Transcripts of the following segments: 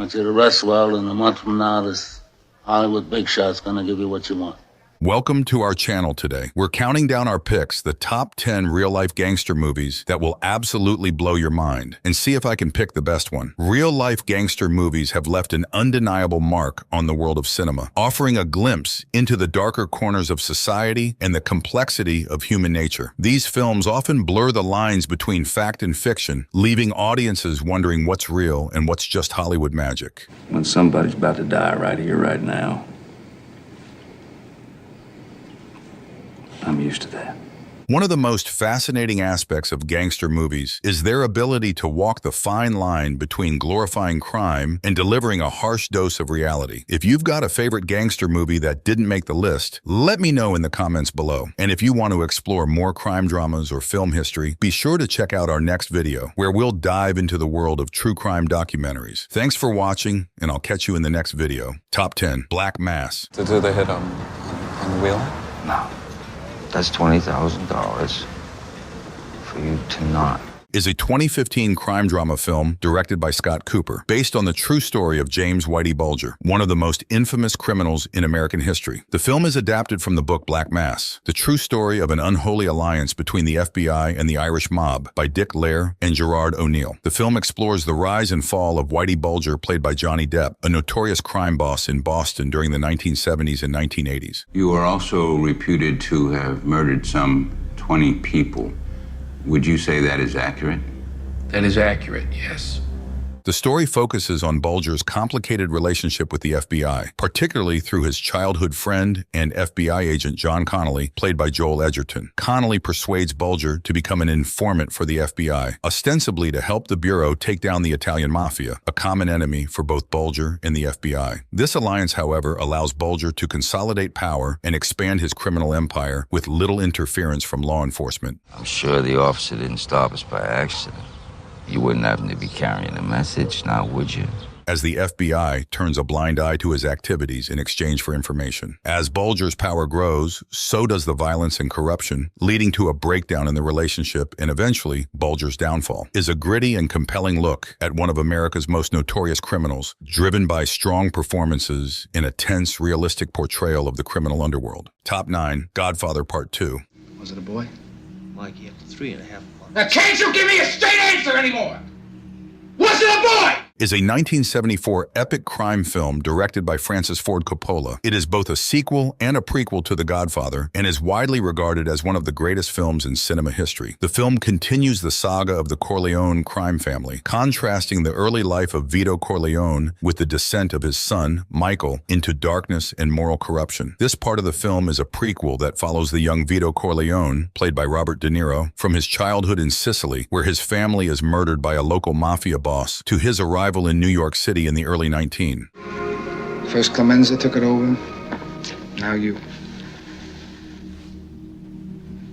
want you to rest well, and a month from now, this Hollywood big shot's gonna give you what you want. Welcome to our channel today. We're counting down our picks, the top 10 real-life gangster movies that will absolutely blow your mind, and see if I can pick the best one. Real-life gangster movies have left an undeniable mark on the world of cinema, offering a glimpse into the darker corners of society and the complexity of human nature. These films often blur the lines between fact and fiction, leaving audiences wondering what's real and what's just Hollywood magic. When somebody's about to die right here, right now, I'm used to that. One of the most fascinating aspects of gangster movies is their ability to walk the fine line between glorifying crime and delivering a harsh dose of reality. If you've got a favorite gangster movie that didn't make the list, let me know in the comments below. And if you want to explore more crime dramas or film history, be sure to check out our next video, where we'll dive into the world of true crime documentaries. Thanks for watching, and I'll catch you in the next video. Top 10, Black Mass. To do the hit on the wheel? No. That's $20,000 for you to not. Is a 2015 crime drama film directed by Scott Cooper, based on the true story of James Whitey Bulger, one of the most infamous criminals in American history. The film is adapted from the book Black Mass, the true story of an unholy alliance between the FBI and the Irish mob, by Dick Lair and Gerard O'Neill. The film explores the rise and fall of Whitey Bulger, played by Johnny Depp, a notorious crime boss in Boston during the 1970s and 1980s. You are also reputed to have murdered some 20 people. Would you say that is accurate? That is accurate, yes. The story focuses on Bulger's complicated relationship with the FBI, particularly through his childhood friend and FBI agent John Connolly, played by Joel Edgerton. Connolly persuades Bulger to become an informant for the FBI, ostensibly to help the Bureau take down the Italian Mafia, a common enemy for both Bulger and the FBI. This alliance, however, allows Bulger to consolidate power and expand his criminal empire with little interference from law enforcement. I'm sure the officer didn't stop us by accident. You wouldn't happen to be carrying a message, now would you? As the FBI turns a blind eye to his activities in exchange for information. As Bulger's power grows, so does the violence and corruption, leading to a breakdown in the relationship and eventually Bulger's downfall. Is a gritty and compelling look at one of America's most notorious criminals, driven by strong performances in a tense, realistic portrayal of the criminal underworld. Top 9, Godfather Part II. Was it a boy? Mikey, after 3.5 months. Now can't you give me a straight answer anymore? Was it a boy? Is a 1974 epic crime film directed by Francis Ford Coppola. It is both a sequel and a prequel to The Godfather and is widely regarded as one of the greatest films in cinema history. The film continues the saga of the Corleone crime family, contrasting the early life of Vito Corleone with the descent of his son, Michael, into darkness and moral corruption. This part of the film is a prequel that follows the young Vito Corleone, played by Robert De Niro, from his childhood in Sicily, where his family is murdered by a local mafia boss, to his arrival in New York City in the early 19. First Clemenza took it over, now you.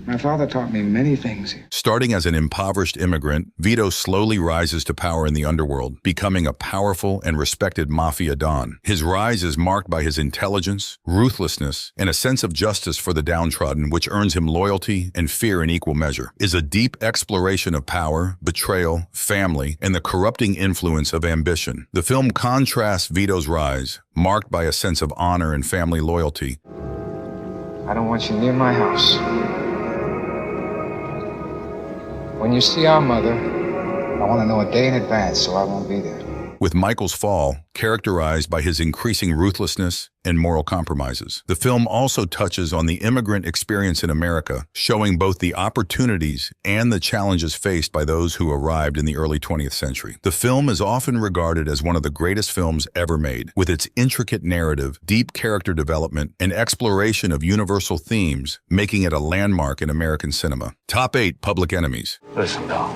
My father taught me many things here. Starting as an impoverished immigrant, Vito slowly rises to power in the underworld, becoming a powerful and respected mafia don. His rise is marked by his intelligence, ruthlessness, and a sense of justice for the downtrodden, which earns him loyalty and fear in equal measure. Is a deep exploration of power, betrayal, family, and the corrupting influence of ambition. The film contrasts Vito's rise, marked by a sense of honor and family loyalty. I don't want you near my house. When you see our mother, I want to know a day in advance so I won't be there. With Michael's fall characterized by his increasing ruthlessness and moral compromises. The film also touches on the immigrant experience in America, showing both the opportunities and the challenges faced by those who arrived in the early 20th century. The film is often regarded as one of the greatest films ever made, with its intricate narrative, deep character development, and exploration of universal themes, making it a landmark in American cinema. Top 8 Public Enemies. Listen, Bill.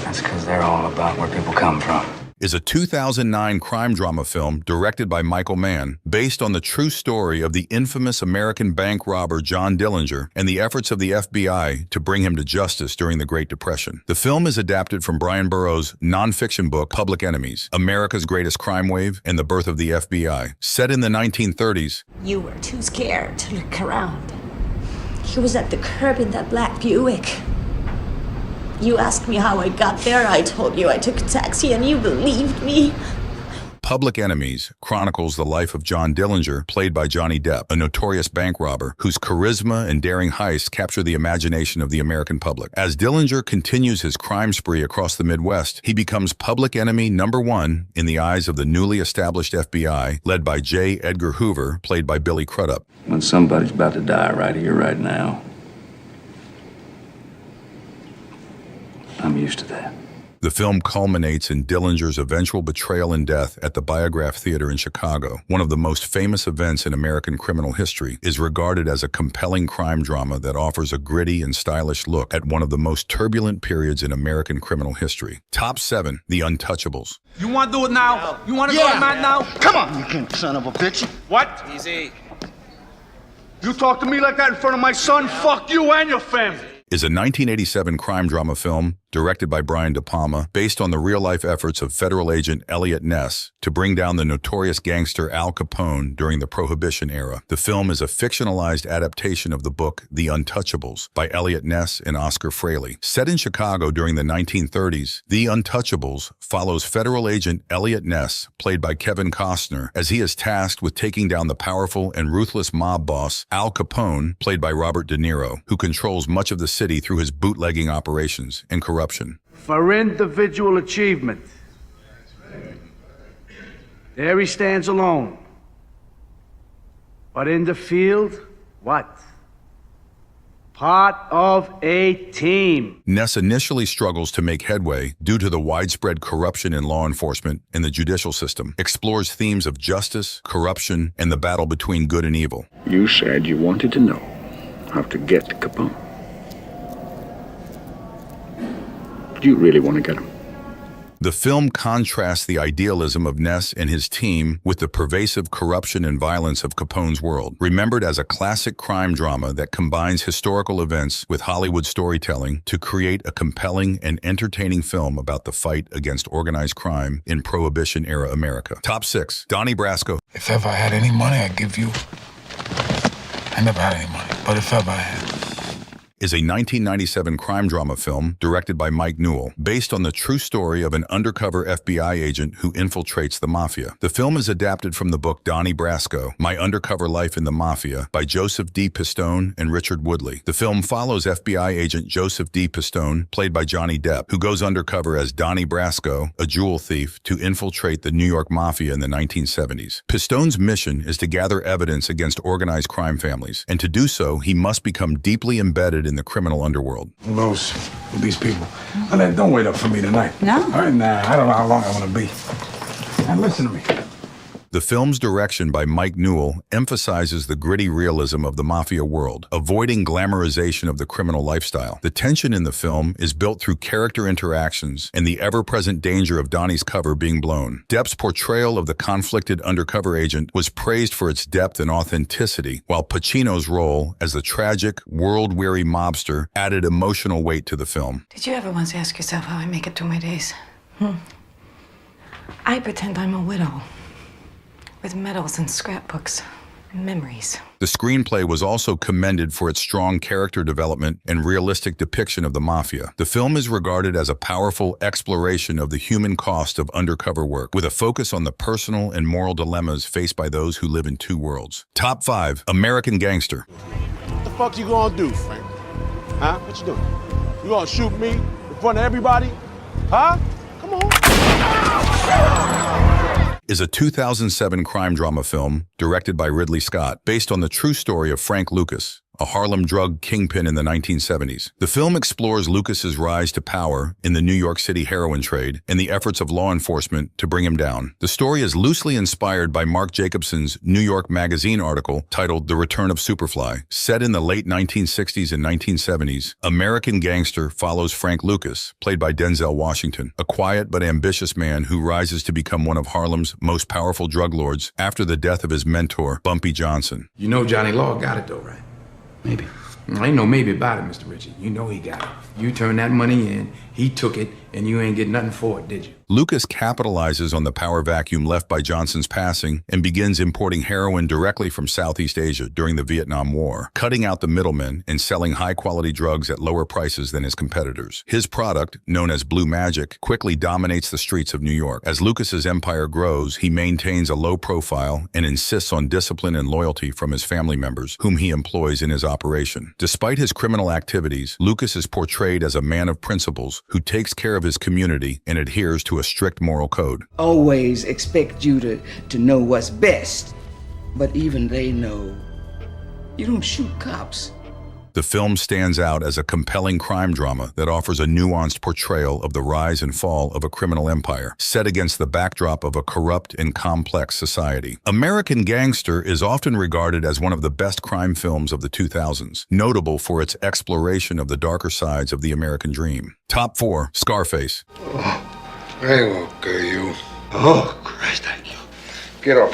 That's because they're all about where people come from. Is a 2009 crime drama film directed by Michael Mann, based on the true story of the infamous American bank robber John Dillinger and the efforts of the FBI to bring him to justice during the Great Depression. The film is adapted from Brian Burroughs' nonfiction book Public Enemies, America's Greatest Crime Wave and the Birth of the FBI. Set in the 1930s, you were too scared to look around. He was at the curb in that black Buick. You asked me how I got there. I told you I took a taxi and you believed me. Public Enemies chronicles the life of John Dillinger, played by Johnny Depp, a notorious bank robber whose charisma and daring heists capture the imagination of the American public. As Dillinger continues his crime spree across the Midwest, he becomes public enemy #1 in the eyes of the newly established FBI, led by J. Edgar Hoover, played by Billy Crudup. When somebody's about to die right here, right now, I'm used to that. The film culminates in Dillinger's eventual betrayal and death at the Biograph Theater in Chicago. One of the most famous events in American criminal history, is regarded as a compelling crime drama that offers a gritty and stylish look at one of the most turbulent periods in American criminal history. Top 7, The Untouchables. You want to do it now? You want to go to Matt now? Come on, you son of a bitch. What? Easy. You talk to me like that in front of my son, fuck you and your family. Is a 1987 crime drama film directed by Brian De Palma, based on the real-life efforts of federal agent Elliot Ness to bring down the notorious gangster Al Capone during the Prohibition era. The film is a fictionalized adaptation of the book The Untouchables by Elliot Ness and Oscar Fraley. Set in Chicago during the 1930s, The Untouchables follows federal agent Elliot Ness, played by Kevin Costner, as he is tasked with taking down the powerful and ruthless mob boss Al Capone, played by Robert De Niro, who controls much of the city through his bootlegging operations and corruption. For individual achievement, there he stands alone. But in the field, what? Part of a team. Ness initially struggles to make headway due to the widespread corruption in law enforcement and the judicial system, explores themes of justice, corruption, and the battle between good and evil. You said you wanted to know how to get to Capone. Do you really want to get him? The film contrasts the idealism of Ness and his team with the pervasive corruption and violence of Capone's world. Remembered as a classic crime drama that combines historical events with Hollywood storytelling to create a compelling and entertaining film about the fight against organized crime in Prohibition-era America. Top 6, Donnie Brasco. If ever I had any money, I'd give you. I never had any money, but if ever I had. Is a 1997 crime drama film directed by Mike Newell, based on the true story of an undercover FBI agent who infiltrates the mafia. The film is adapted from the book Donnie Brasco, My Undercover Life in the Mafia, by Joseph D. Pistone and Richard Woodley. The film follows FBI agent Joseph D. Pistone, played by Johnny Depp, who goes undercover as Donnie Brasco, a jewel thief, to infiltrate the New York Mafia in the 1970s. Pistone's mission is to gather evidence against organized crime families, and to do so, he must become deeply embedded in the criminal underworld. Who knows with these people? Don't wait up for me tonight. No? All right, nah, I don't know how long I want to be. Now listen to me. The film's direction by Mike Newell emphasizes the gritty realism of the mafia world, avoiding glamorization of the criminal lifestyle. The tension in the film is built through character interactions and the ever-present danger of Donnie's cover being blown. Depp's portrayal of the conflicted undercover agent was praised for its depth and authenticity, while Pacino's role as the tragic, world-weary mobster added emotional weight to the film. Did you ever once ask yourself how I make it through my days? I pretend I'm a widow. With medals and scrapbooks and memories. The screenplay was also commended for its strong character development and realistic depiction of the mafia. The film is regarded as a powerful exploration of the human cost of undercover work, with a focus on the personal and moral dilemmas faced by those who live in two worlds. Top 5, American Gangster. What the fuck you gonna do, Frank? Huh? What you doing? You gonna shoot me in front of everybody? Huh? Come on. Is a 2007 crime drama film directed by Ridley Scott, based on the true story of Frank Lucas, a Harlem drug kingpin in the 1970s. The film explores Lucas's rise to power in the New York City heroin trade and the efforts of law enforcement to bring him down. The story is loosely inspired by Mark Jacobson's New York Magazine article titled The Return of Superfly. Set in the late 1960s and 1970s, American Gangster follows Frank Lucas, played by Denzel Washington, a quiet but ambitious man who rises to become one of Harlem's most powerful drug lords after the death of his mentor, Bumpy Johnson. You know Johnny Law got it though, right? Maybe. Ain't no maybe about it, Mr. Richard. You know he got it. You turn that money in, He took it, and you ain't get nothing for it, did you? Lucas capitalizes on the power vacuum left by Johnson's passing and begins importing heroin directly from Southeast Asia during the Vietnam War, cutting out the middlemen and selling high-quality drugs at lower prices than his competitors. His product, known as Blue Magic, quickly dominates the streets of New York. As Lucas's empire grows, he maintains a low profile and insists on discipline and loyalty from his family members, whom he employs in his operation. Despite his criminal activities, Lucas is portrayed as a man of principles who takes care of his community and adheres to a strict moral code. Always expect you to know what's best, but even they know you don't shoot cops. The film stands out as a compelling crime drama that offers a nuanced portrayal of the rise and fall of a criminal empire, set against the backdrop of a corrupt and complex society. American Gangster is often regarded as one of the best crime films of the 2000s, notable for its exploration of the darker sides of the American dream. Top 4, Scarface. Very well, you. Oh, Christ, thank you. Get up.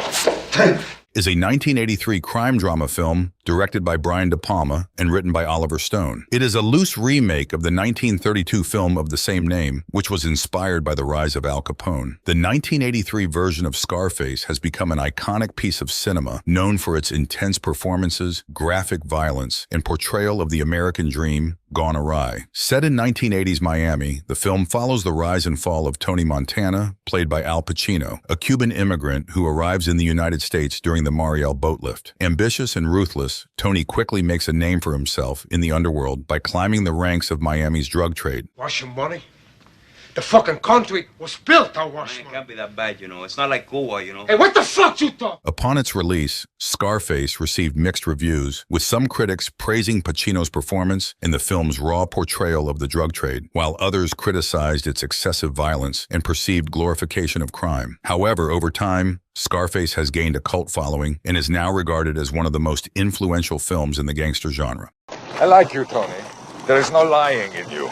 Is a 1983 crime drama film directed by Brian De Palma and written by Oliver Stone. It is a loose remake of the 1932 film of the same name, which was inspired by the rise of Al Capone. The 1983 version of Scarface has become an iconic piece of cinema, known for its intense performances, graphic violence, and portrayal of the American dream gone awry. Set in 1980s Miami, the film follows the rise and fall of Tony Montana, played by Al Pacino, a Cuban immigrant who arrives in the United States during the Mariel boat lift. Ambitious and ruthless, Tony quickly makes a name for himself in the underworld by climbing the ranks of Miami's drug trade. Washing money? The fucking country was built on wash money. It can't be that bad, you know. It's not like Cuba, you know. Hey, what the fuck you talk? Upon its release, Scarface received mixed reviews, with some critics praising Pacino's performance and the film's raw portrayal of the drug trade, while others criticized its excessive violence and perceived glorification of crime. However, over time, Scarface has gained a cult following and is now regarded as one of the most influential films in the gangster genre. I like you, Tony. There is no lying in you.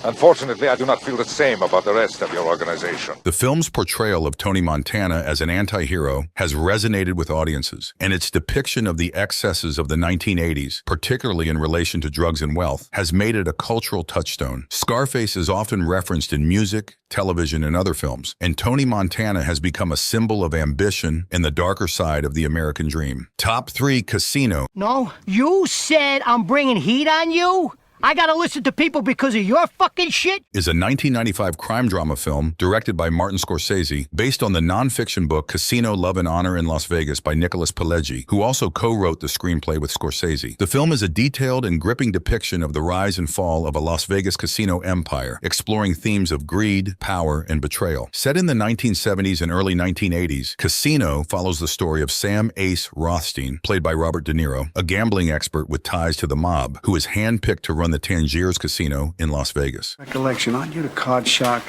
Unfortunately, I do not feel the same about the rest of your organization. The film's portrayal of Tony Montana as an anti-hero has resonated with audiences, and its depiction of the excesses of the 1980s, particularly in relation to drugs and wealth, has made it a cultural touchstone. Scarface is often referenced in music, television, and other films, and Tony Montana has become a symbol of ambition and the darker side of the American dream. Top 3, Casino. No, you said I'm bringing heat on you? I gotta listen to people because of your fucking shit? Is a 1995 crime drama film directed by Martin Scorsese based on the nonfiction book Casino, Love and Honor in Las Vegas by Nicholas Pileggi, who also co-wrote the screenplay with Scorsese. The film is a detailed and gripping depiction of the rise and fall of a Las Vegas casino empire, exploring themes of greed, power, and betrayal. Set in the 1970s and early 1980s, Casino follows the story of Sam Ace Rothstein, played by Robert De Niro, a gambling expert with ties to the mob, who is handpicked to run the Tangiers Casino in Las Vegas. Recollection, aren't you the card shark?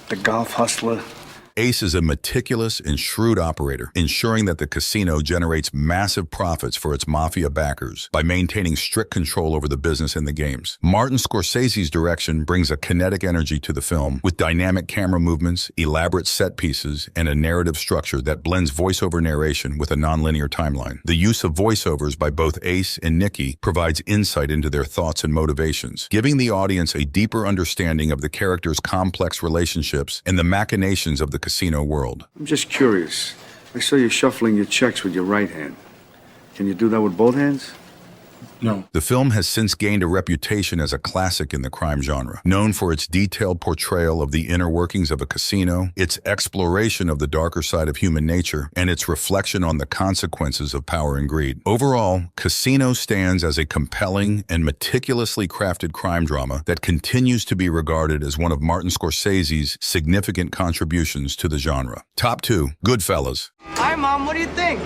The golf hustler? Ace is a meticulous and shrewd operator, ensuring that the casino generates massive profits for its mafia backers by maintaining strict control over the business and the games. Martin Scorsese's direction brings a kinetic energy to the film, with dynamic camera movements, elaborate set pieces, and a narrative structure that blends voiceover narration with a nonlinear timeline. The use of voiceovers by both Ace and Nicky provides insight into their thoughts and motivations, giving the audience a deeper understanding of the characters' complex relationships and the machinations of the casino world. I'm just curious. I saw you shuffling your checks with your right hand. Can you do that with both hands? No. The film has since gained a reputation as a classic in the crime genre, known for its detailed portrayal of the inner workings of a casino, its exploration of the darker side of human nature, and its reflection on the consequences of power and greed. Overall, Casino stands as a compelling and meticulously crafted crime drama that continues to be regarded as one of Martin Scorsese's significant contributions to the genre. Top 2, Goodfellas. Hi, Mom, what do you think?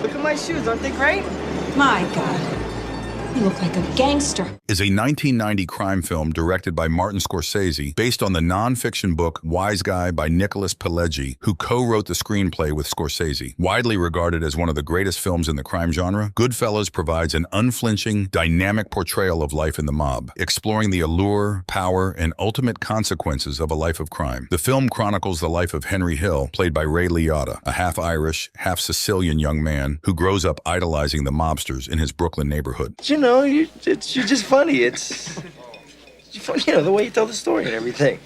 Look at my shoes, aren't they great? My God. You look like a gangster. Is a 1990 crime film directed by Martin Scorsese based on the non-fiction book Wise Guy by Nicholas Pileggi, who co-wrote the screenplay with Scorsese. Widely regarded as one of the greatest films in the crime genre, Goodfellas provides an unflinching, dynamic portrayal of life in the mob, exploring the allure, power, and ultimate consequences of a life of crime. The film chronicles the life of Henry Hill, played by Ray Liotta, a half-Irish, half-Sicilian young man who grows up idolizing the mobsters in his Brooklyn neighborhood. Do you know, you're just funny. It's funny, you know, the way you tell the story and everything.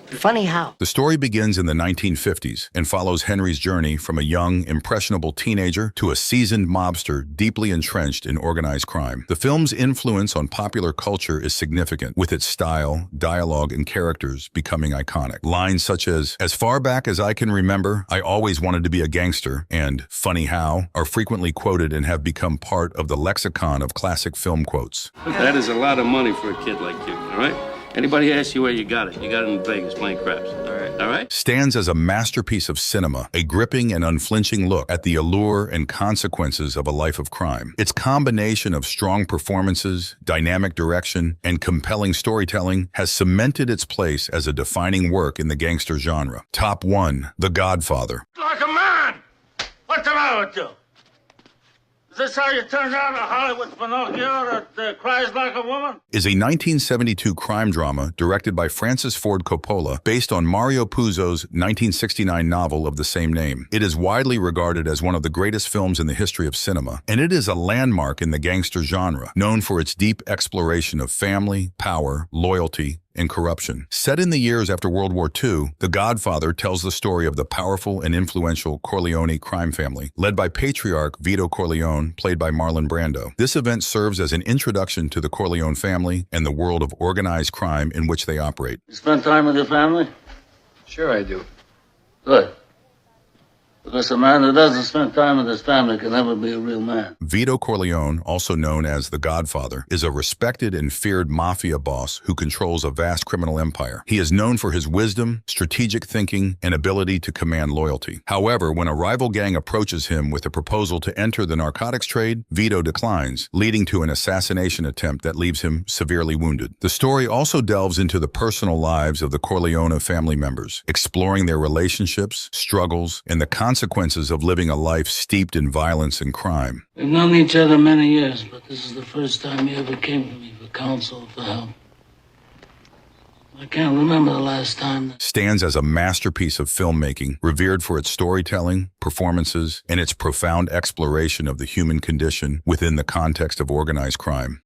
Funny how? The story begins in the 1950s and follows Henry's journey from a young, impressionable teenager to a seasoned mobster deeply entrenched in organized crime. The film's influence on popular culture is significant, with its style, dialogue, and characters becoming iconic. Lines such as far back as I can remember, I always wanted to be a gangster," and "funny how" are frequently quoted and have become part of the lexicon of classic film quotes. That is a lot of money for a kid like you, all right? Anybody asks you where you got it in Vegas playing craps. All right? Stands as a masterpiece of cinema, a gripping and unflinching look at the allure and consequences of a life of crime. Its combination of strong performances, dynamic direction, and compelling storytelling has cemented its place as a defining work in the gangster genre. Top 1, The Godfather. Like a man! What's the matter with you? Is this how you turned out a Hollywood Pinocchio that cries like a woman? Is a 1972 crime drama directed by Francis Ford Coppola based on Mario Puzo's 1969 novel of the same name. It is widely regarded as one of the greatest films in the history of cinema, and it is a landmark in the gangster genre, known for its deep exploration of family, power, loyalty, and corruption. Set in the years after World War II, The Godfather tells the story of the powerful and influential Corleone crime family, led by patriarch Vito Corleone, played by Marlon Brando. This event serves as an introduction to the Corleone family and the world of organized crime in which they operate. You spend time with your family? Sure I do. Good. Because a man that doesn't spend time with his family can never be a real man. Vito Corleone, also known as the Godfather, is a respected and feared mafia boss who controls a vast criminal empire. He is known for his wisdom, strategic thinking, and ability to command loyalty. However, when a rival gang approaches him with a proposal to enter the narcotics trade, Vito declines, leading to an assassination attempt that leaves him severely wounded. The story also delves into the personal lives of the Corleone family members, exploring their relationships, struggles, and the consequences of living a life steeped in violence and crime. We've known each other many years, but this is the first time you ever came to me for counsel, for help. I can't remember the last time. Stands as a masterpiece of filmmaking, revered for its storytelling, performances, and its profound exploration of the human condition within the context of organized crime.